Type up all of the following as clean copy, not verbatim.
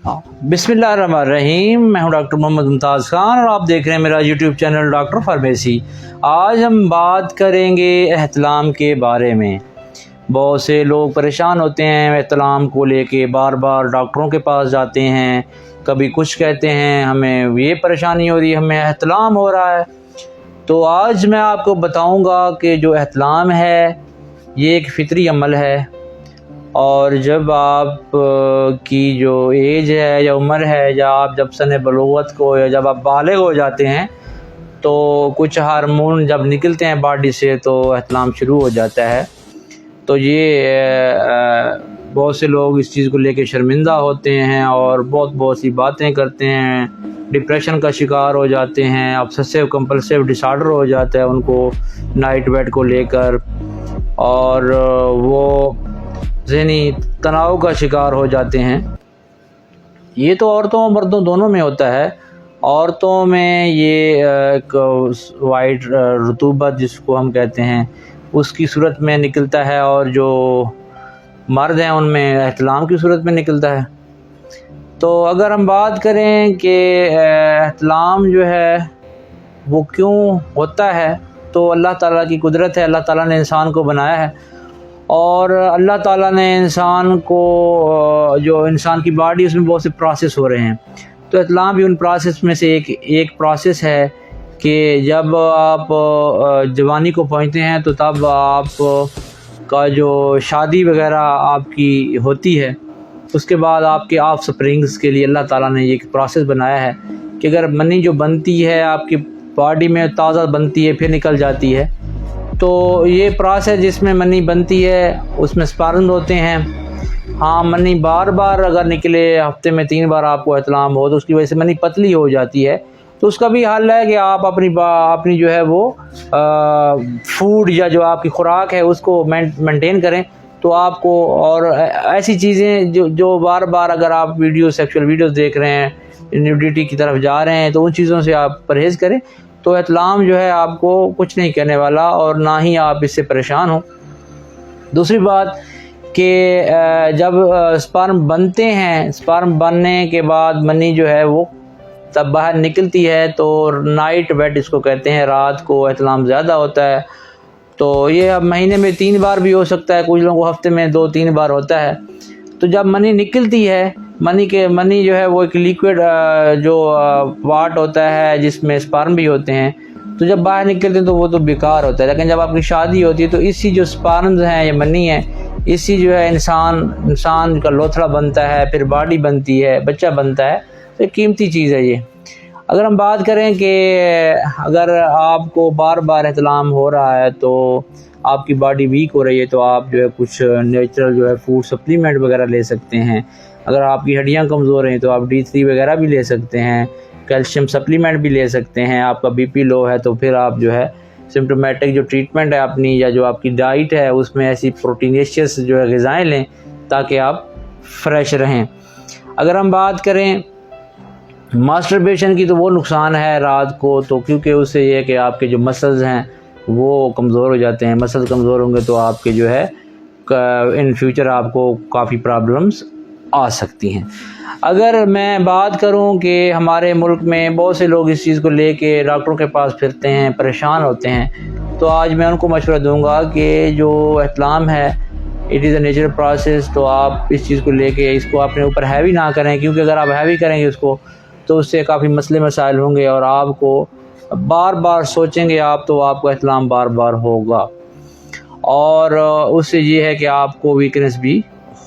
बिस्मिल्लाहिर्रहमानिर्रहीम। मैं हूं डॉक्टर मोहम्मद मुमताज़ खान और आप देख रहे हैं मेरा यूट्यूब चैनल डॉक्टर फार्मेसी। आज हम बात करेंगे एहतलाम के बारे में। बहुत से लोग परेशान होते हैं एहतलाम को लेके, बार बार डॉक्टरों के पास जाते हैं, कभी कुछ कहते हैं हमें ये परेशानी हो रही है, हमें एहतलाम हो रहा है। तो आज मैं आपको बताऊंगा कि जो एहतलाम है ये एक फितरी अमल है, और जब आप की जो एज है या उम्र है, या आप जब सने बलूगत को या जब आप बालिग हो जाते हैं तो कुछ हार्मोन जब निकलते हैं बॉडी से तो एहतलाम शुरू हो जाता है। तो ये बहुत से लोग इस चीज़ को लेके शर्मिंदा होते हैं और बहुत सी बातें करते हैं, डिप्रेशन का शिकार हो जाते हैं, ऑब्सेसिव कंपल्सिव डिसऑर्डर हो जाता है उनको नाइट वेट को लेकर, और वो ज़हनी तनाव का शिकार हो जाते हैं। ये तो औरतों और मर्दों दोनों में होता है। औरतों में ये एक वाइट रतूबत जिसको हम कहते हैं उसकी सूरत में निकलता है, और जो मर्द हैं उनमें एहतलाम की सूरत में निकलता है। तो अगर हम बात करें कि एहतलाम जो है वो क्यों होता है, तो अल्लाह ताला की कुदरत है। अल्लाह ताला ने इंसान को बनाया है, और अल्लाह ताला ने इंसान को जो इंसान की बॉडी उसमें बहुत से प्रोसेस हो रहे हैं। तो एहतलाम भी उन प्रोसेस में से एक प्रोसेस है कि जब आप जवानी को पहुंचते हैं तो तब आप का जो शादी वगैरह आपकी होती है, उसके बाद आपके ऑफ स्प्रिंग्स के लिए अल्लाह ताला ने ये एक प्रोसेस बनाया है कि अगर मनी जो बनती है आपकी बॉडी में ताज़ा बनती है फिर निकल जाती है। तो ये प्रोसेस जिसमें मनी बनती है उसमें स्पर्म होते हैं। हाँ, मनी बार बार अगर निकले, हफ्ते में 3 बार आपको एहतलाम हो तो उसकी वजह से मनी पतली हो जाती है। तो उसका भी हल है कि आप अपनी जो है वो फूड या जो आपकी खुराक है उसको मेंटेन करें। तो आपको, और ऐसी चीज़ें जो बार बार अगर आप सेक्सुअल वीडियोस देख रहे हैं, न्यूडिटी की तरफ जा रहे हैं, तो उन चीज़ों से आप परहेज़ करें। तो एहतलाम जो है आपको कुछ नहीं कहने वाला, और ना ही आप इससे परेशान हो। दूसरी बात कि जब स्पर्म बनते हैं, स्पर्म बनने के बाद मनी जो है वो तब बाहर निकलती है, तो नाइट वेट इसको कहते हैं, रात को एहतलाम ज़्यादा होता है। तो ये अब महीने में 3 बार भी हो सकता है, कुछ लोगों को हफ्ते में 2-3 बार होता है। तो जब मनी निकलती है, मनी जो है वो एक लिक्विड जो पार्ट होता है जिसमें स्पर्म भी होते हैं, तो जब बाहर निकलते हैं तो वो तो बेकार होता है। लेकिन जब आपकी शादी होती है तो इसी जो स्पर्म्स हैं या मनी है, इसी जो है इंसान का लोथड़ा बनता है, फिर बॉडी बनती है, बच्चा बनता है। तो एक कीमती चीज़ है ये। अगर हम बात करें कि अगर आपको बार बार एहतलाम हो रहा है तो आपकी बॉडी वीक हो रही है, तो आप जो है कुछ नेचुरल जो है फूड सप्लीमेंट वगैरह ले सकते हैं। अगर आपकी हड्डियां कमज़ोर हैं तो आप D3 वगैरह भी ले सकते हैं, कैल्शियम सप्लीमेंट भी ले सकते हैं। आपका BP लो है तो फिर आप जो है सिम्प्टोमेटिक जो ट्रीटमेंट है अपनी, या जो आपकी डाइट है उसमें ऐसी प्रोटीनेशियस जो है ग़िज़ाएँ लें ताकि आप फ्रेश रहें। अगर हम बात करें मास्टरबेशन की, तो वो नुकसान है रात को, तो क्योंकि उससे ये है कि आपके जो मसल्स हैं वो कमज़ोर हो जाते हैं। मसल्स कमज़ोर होंगे तो आपके जो है इन फ्यूचर आपको काफ़ी प्रॉब्लम्स आ सकती हैं। अगर मैं बात करूं कि हमारे मुल्क में बहुत से लोग इस चीज़ को लेके डॉक्टरों के पास फिरते हैं, परेशान होते हैं, तो आज मैं उनको मशवरा दूंगा कि जो एहतलाम है it is a natural process. तो आप इस चीज़ को लेके इसको अपने ऊपर हैवी ना करें, क्योंकि अगर आप हैवी करेंगे उसको तो उससे काफ़ी मसले मसाइल होंगे और आपको बार बार सोचेंगे आप, तो आपको एहतलाम बार बार होगा, और उससे ये है कि आपको वीकनेस भी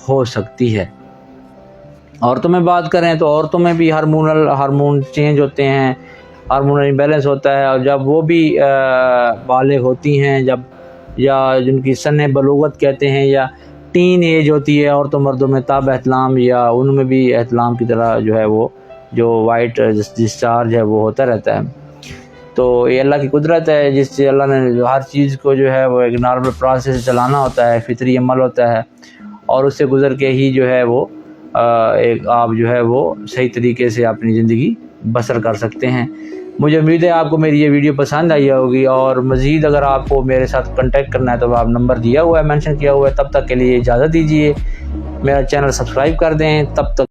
हो सकती है। औरतों में बात करें तो औरतों में भी हार्मोन चेंज होते हैं, हार्मोनल इम्बैलेंस होता है, और जब वो भी बालिग होती हैं, जब या जिनकी सने बलूगत कहते हैं या टीन एज होती है औरतों मर्दों में, तब एहतलाम या उनमें भी एहतलाम की तरह जो है वो जो वाइट डिस्चार्ज है वो होता रहता है। तो ये अल्लाह की कुदरत है, जिससे अल्लाह ने हर चीज़ को जो है वो एक नॉर्मल प्रोसेस चलाना होता है, फितरी अमल होता है, और उससे गुज़र के ही जो है वो एक आप जो है वो सही तरीके से अपनी ज़िंदगी बसर कर सकते हैं। मुझे उम्मीद है आपको मेरी ये वीडियो पसंद आई होगी, और मज़ीद अगर आपको मेरे साथ कांटेक्ट करना है तो आप नंबर दिया हुआ है, मेंशन किया हुआ है। तब तक के लिए इजाज़त दीजिए, मेरा चैनल सब्सक्राइब कर दें। तब तक